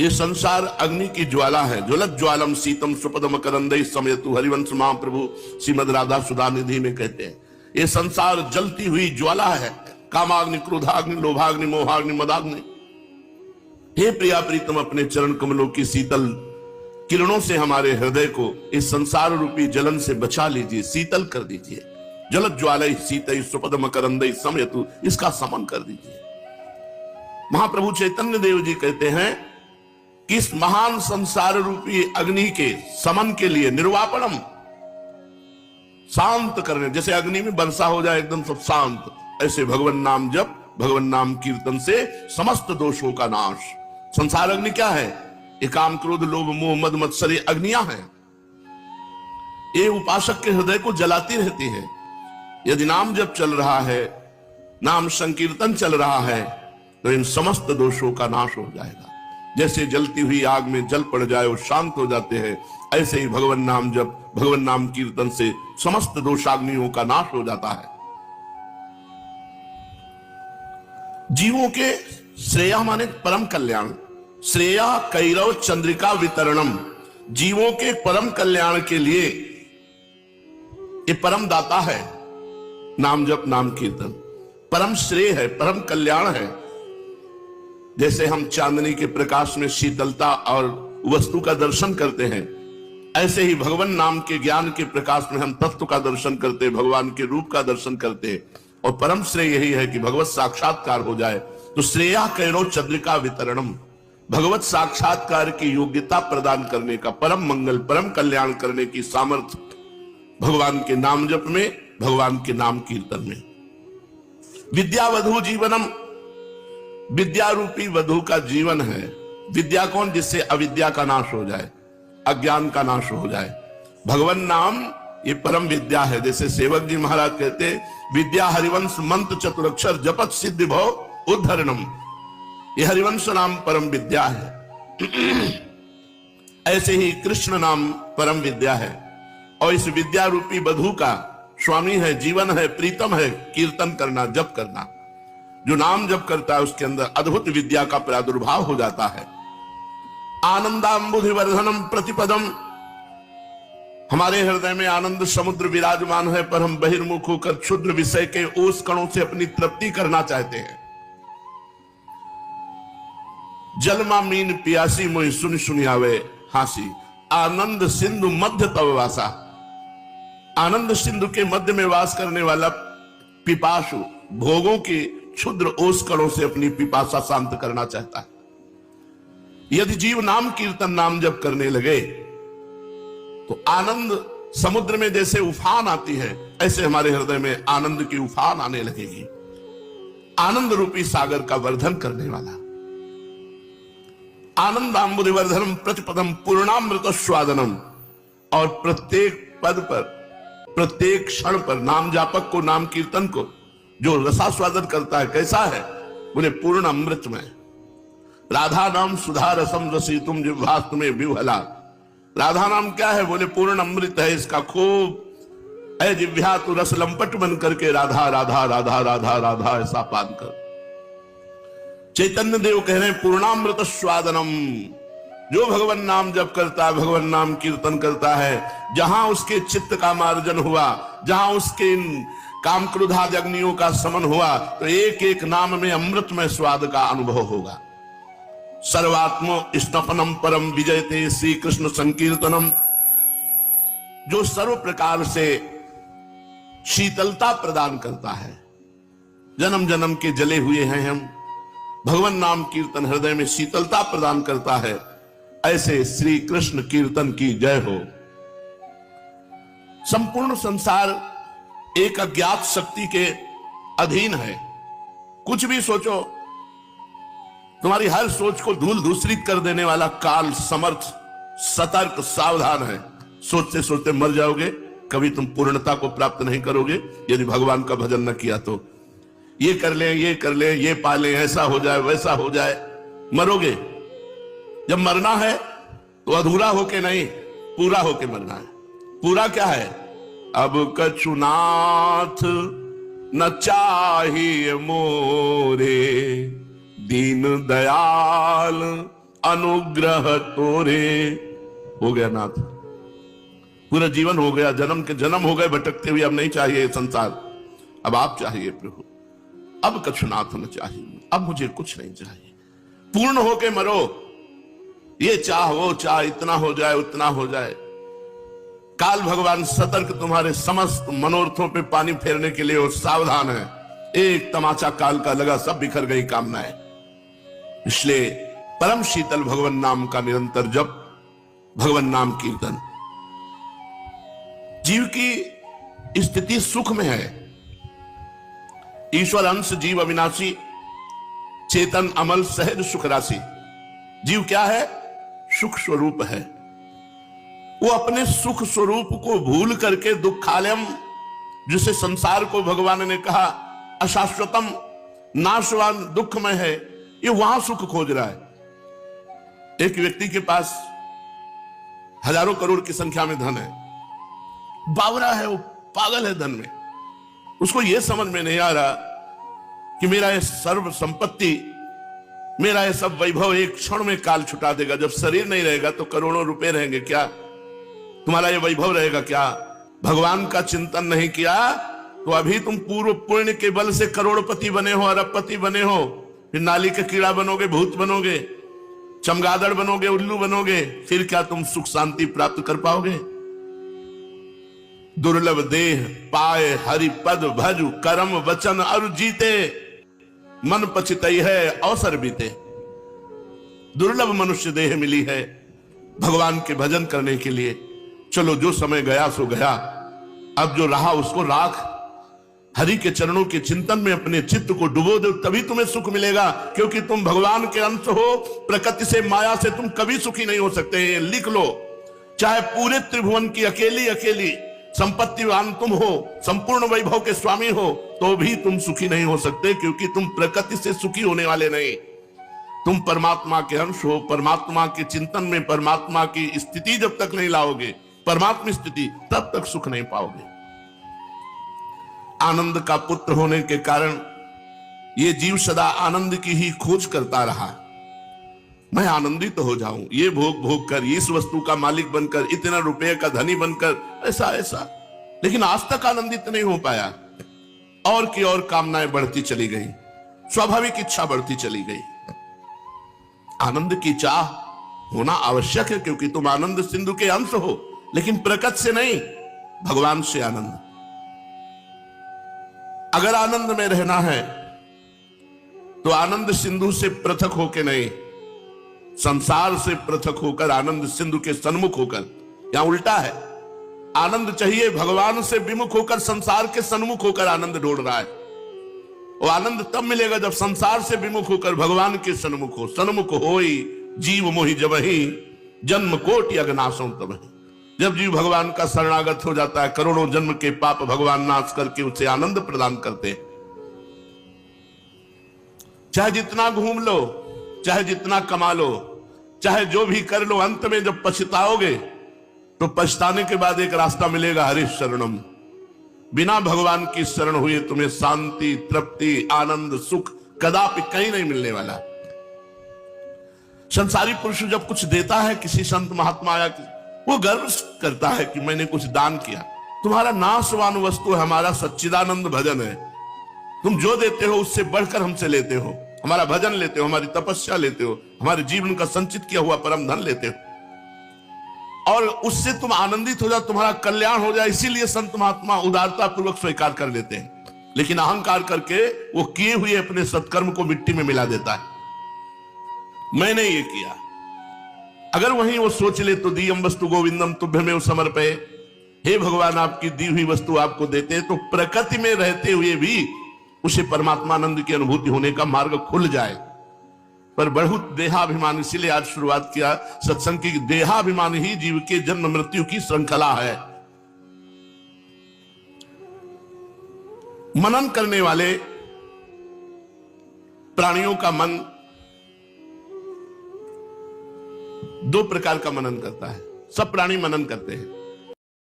ये संसार अग्नि की ज्वाला है। ज्वलत ज्वालम शीतम सुपद मकरंदई समयतु, हरिवंश महाप्रभु श्रीमद राधा सुधा निधि में कहते हैं। ये संसार जलती हुई ज्वाला है, कामाग्नि, क्रोधाग्नि, लोभाग्नि, मोहाग्नि, मदाग्नि। हे प्रिया प्रीतम, अपने चरण कमलों की शीतल किरणों से हमारे हृदय को इस संसार रूपी जलन से बचा लीजिए, शीतल कर दीजिए। जलत ज्वालय शीतई सुपद मकरंदई समयतु, इसका समन कर दीजिए। महाप्रभु चैतन्य देव जी कहते हैं कि इस महान संसार रूपी अग्नि के समन के लिए निर्वापणम, शांत करने, जैसे अग्नि में वर्षा हो जाए एकदम सब शांत, ऐसे भगवान नाम जप, भगवान नाम कीर्तन से समस्त दोषों का नाश। संसार अग्नि क्या है? ये काम, क्रोध, लोभ, मोह, मद, मत्सर, ये अग्नियां हैं। ये उपासक के हृदय को जलाती रहती है। यदि नाम जप चल रहा है, नाम संकीर्तन चल रहा है, तो इन समस्त दोषों का नाश हो जाएगा। जैसे जलती हुई आग में जल पड़ जाए और शांत हो जाते हैं, ऐसे ही भगवान नाम जप, भगवान नाम कीर्तन से समस्त दोषाग्नियों का नाश हो जाता है। जीवों के श्रेया माने परम कल्याण, श्रेया कैरव चंद्रिका वितरणम, जीवों के परम कल्याण के लिए ये परम दाता है। नाम जप, नाम कीर्तन परम श्रेय है, परम कल्याण है। जैसे हम चांदनी के प्रकाश में शीतलता और वस्तु का दर्शन करते हैं, ऐसे ही भगवान नाम के ज्ञान के प्रकाश में हम तत्व का दर्शन करते, भगवान के रूप का दर्शन करते। और परम श्रेय यही है कि भगवत साक्षात्कार हो जाए। तो श्रेया कैरो चंद्रिका वितरणम, भगवत साक्षात्कार की योग्यता प्रदान करने का, परम मंगल, परम कल्याण करने की सामर्थ्य भगवान के नाम जप में, भगवान के नाम कीर्तन में। विद्या वधु जीवनम, विद्या रूपी वधु का जीवन है। विद्या कौन? जिससे अविद्या का नाश हो जाए, अज्ञान का नाश हो जाए। भगवान नाम ये परम विद्या है। जैसे सेवक जी महाराज कहते, विद्या हरिवंश मंत्र चतुरक्षर जपत सिद्धि भव उद्धरणम, ये हरिवंश नाम परम विद्या है। ऐसे ही कृष्ण नाम परम विद्या है। और इस विद्या रूपी वधु का स्वामी है, जीवन है, प्रीतम है कीर्तन करना, जप करना। जो नाम जप करता है उसके अंदर अद्भुत विद्या का प्रादुर्भाव हो जाता है। आनंदाम्बुधिवर्धनम प्रतिपदम, हमारे हृदय में आनंद समुद्र विराजमान है, पर हम बहिर्मुख होकर क्षुद्र विषय के ओस कणों से अपनी तृप्ति करना चाहते हैं। जलमा मीन पियासी मोहि सुन सुनियावे हासी, आनंद सिंधु मध्य तव वासा, आनंद सिंधु के मध्य में वास करने वाला पिपासु भोगों के क्षुद्र ओस कणों से अपनी पिपासा शांत करना चाहता है। यदि जीव नाम कीर्तन, नाम जप करने लगे तो आनंद समुद्र में जैसे उफान आती है, ऐसे हमारे हृदय में आनंद की उफान आने लगेगी। आनंद रूपी सागर का वर्धन करने वाला। आनंदाम्बुधिवर्धनम प्रतिपदम पूर्णामृत स्वादनम, और प्रत्येक पद पर, प्रत्येक क्षण पर नाम जापक को, नाम कीर्तन को जो रसास्वादन करता है, कैसा है? बोले पूर्ण अमृत में। राधा नाम सुधा रसम रसीतुम जिह्वास्त में विह्वला, राधा नाम क्या है? बोले पूर्ण अमृत है, इसका खूब है जिह्वा तू रस लंपट बन करके राधा राधा राधा राधा राधा ऐसा पान कर। चैतन्य देव कह रहे हैं पूर्णामृत स्वादनम, जो भगवान नाम जप करता है, भगवान नाम कीर्तन करता है, जहां उसके चित्त का मार्जन हुआ, जहां उसके काम क्रोधादि अग्नियों का समन हुआ, तो एक एक नाम में अमृतमय स्वाद का अनुभव होगा। सर्वात्म स्नपनम परम विजयते श्री कृष्ण संकीर्तनम, जो सर्व प्रकार से शीतलता प्रदान करता है। जन्म जन्म के जले हुए हैं हम, भगवान नाम कीर्तन हृदय में शीतलता प्रदान करता है। ऐसे श्री कृष्ण कीर्तन की जय हो। संपूर्ण संसार एक अज्ञात शक्ति के अधीन है। कुछ भी सोचो, तुम्हारी हर सोच को धूल धूसरित कर देने वाला काल समर्थ, सतर्क, सावधान है। सोचते सोचते मर जाओगे, कभी तुम पूर्णता को प्राप्त नहीं करोगे यदि भगवान का भजन न किया तो। ये कर ले, ये कर ले, ये पा ले, ऐसा हो जाए, वैसा हो जाए, मरोगे। जब मरना है तो अधूरा होके नहीं, पूरा होके मरना है। पूरा क्या है? अब कछुनाथ न चाहिए मोरे, दीन दयाल अनुग्रह तोरे। हो गया नाथ, पूरा जीवन हो गया, जन्म के जन्म हो गए भटकते हुए, अब नहीं चाहिए संसार, अब आप चाहिए प्रभु, अब कछुनाथ न चाहिए, अब मुझे कुछ नहीं चाहिए, पूर्ण होके मरो, ये चाह वो चाह, इतना हो जाए उतना हो जाए। काल भगवान सतर्क तुम्हारे समस्त मनोरथों पे पानी फेरने के लिए और सावधान है। एक तमाचा काल का लगा, सब बिखर गई कामनाएं। इसलिए परम शीतल भगवान नाम का निरंतर जप, भगवान नाम कीर्तन। जीव की स्थिति सुख में है। ईश्वर अंश जीव अविनाशी, चेतन अमल सहज सुख राशि। जीव क्या है? सुख स्वरूप है। वो अपने सुख स्वरूप को भूल करके दुखालयम, जिसे संसार को भगवान ने कहा अशाश्वतम, नाशवान, दुखमय है, ये वहां सुख खोज रहा है। एक व्यक्ति के पास हजारों करोड़ की संख्या में धन है, बावरा है, वो पागल है धन में। उसको यह समझ में नहीं आ रहा कि मेरा ये सर्व संपत्ति, मेरा ये सब वैभव एक क्षण में काल छुटा देगा। जब शरीर नहीं रहेगा तो करोड़ों रुपए रहेंगे क्या? तुम्हारा ये वैभव रहेगा क्या? भगवान का चिंतन नहीं किया तो अभी तुम पूर्व पुण्य के बल से करोड़पति बने हो, अरबपति बने हो, फिर नाली के कीड़ा बनोगे, भूत बनोगे, चमगादड़ बनोगे, उल्लू बनोगे, फिर क्या तुम सुख शांति प्राप्त कर पाओगे? दुर्लभ देह पाए हरि पद भजु, कर्म वचन अरु जीते, मन पछितई है अवसर बीते। दुर्लभ मनुष्य देह मिली है भगवान के भजन करने के लिए। चलो, जो समय गया सो गया, अब जो रहा उसको राख, हरि के चरणों के चिंतन में अपने चित्त को डुबो दो, तभी तुम्हें सुख मिलेगा। क्योंकि तुम भगवान के अंश हो, प्रकृति से, माया से तुम कभी सुखी नहीं हो सकते। लिख लो, चाहे पूरे त्रिभुवन की अकेली अकेली संपत्तिवान तुम हो, संपूर्ण वैभव के स्वामी हो, तो भी तुम सुखी नहीं हो सकते, क्योंकि तुम प्रकृति से सुखी होने वाले नहीं। तुम परमात्मा के अंश हो। परमात्मा के चिंतन में परमात्मा की स्थिति जब तक नहीं लाओगे, परमात्मा स्थिति, तब तक सुख नहीं पाओगे। आनंद का पुत्र होने के कारण ये जीव सदा आनंद की ही खोज करता रहा। मैं आनंदित हो जाऊं, ये भोग भोग कर, इस वस्तु का मालिक बनकर, इतना रुपये का धनी बनकर, ऐसा ऐसा, लेकिन आज तक आनंदित नहीं हो पाया। और की और कामनाएं बढ़ती चली गई, स्वाभाविक इच्छा बढ़ती चली गई। आनंद की चाह होना आवश्यक है, क्योंकि तुम आनंद सिंधु के अंश हो, लेकिन प्रकृति से नहीं, भगवान से आनंद। अगर आनंद में रहना है तो आनंद सिंधु से पृथक होकर नहीं, संसार से पृथक होकर, आनंद सिंधु के सन्मुख होकर। यहां उल्टा है, आनंद चाहिए भगवान से विमुख होकर, संसार के सन्मुख होकर आनंद ढूंढ रहा है। वो आनंद तब मिलेगा जब संसार से विमुख होकर भगवान के सन्मुख हो। सन्मुख होई जीव मोहि जबहि, जन्म कोटि अगनासों तबहि। जब जीव भगवान का शरणागत हो जाता है, करोड़ों जन्म के पाप भगवान नाश करके उसे आनंद प्रदान करते। चाहे जितना घूम लो, चाहे जितना कमा लो, चाहे जो भी कर लो, अंत में जब पछताओगे तो पछताने के बाद एक रास्ता मिलेगा, हरि शरणम। बिना भगवान की शरण हुए तुम्हें शांति, तृप्ति, आनंद, सुख कदापि कहीं नहीं मिलने वाला। संसारी पुरुष जब कुछ देता है, किसी संत महात्मा या वो गर्व करता है कि मैंने कुछ दान किया। तुम्हारा नाशवान वस्तु है, हमारा सच्चिदानंद भजन है। तुम जो देते हो उससे बढ़कर हमसे लेते हो। हमारा भजन लेते हो, हमारी तपस्या लेते हो, हमारे जीवन का संचित किया हुआ परम धन लेते हो, और उससे तुम आनंदित हो जाओ, तुम्हारा कल्याण हो जाए। इसीलिए संत महात्मा उदारता पूर्वक स्वीकार कर लेते हैं। लेकिन अहंकार करके वो किए हुए अपने सत्कर्म को मिट्टी में मिला देता है। मैंने ये किया। अगर वहीं वो सोच ले तो दीयम वस्तु गोविंदम तुभ्यमेव समर्पये, हे भगवान आपकी दी हुई वस्तु आपको देते हैं, तो प्रकृति में रहते हुए भी उसे परमात्मानंद की अनुभूति होने का मार्ग खुल जाए। पर बहुत देहाभिमान, इसीलिए आज शुरुआत किया सत्संग की, देहाभिमान ही जीव के जन्म मृत्यु की श्रृंखला है। मनन करने वाले प्राणियों का मन दो प्रकार का मनन करता है। सब प्राणी मनन करते हैं।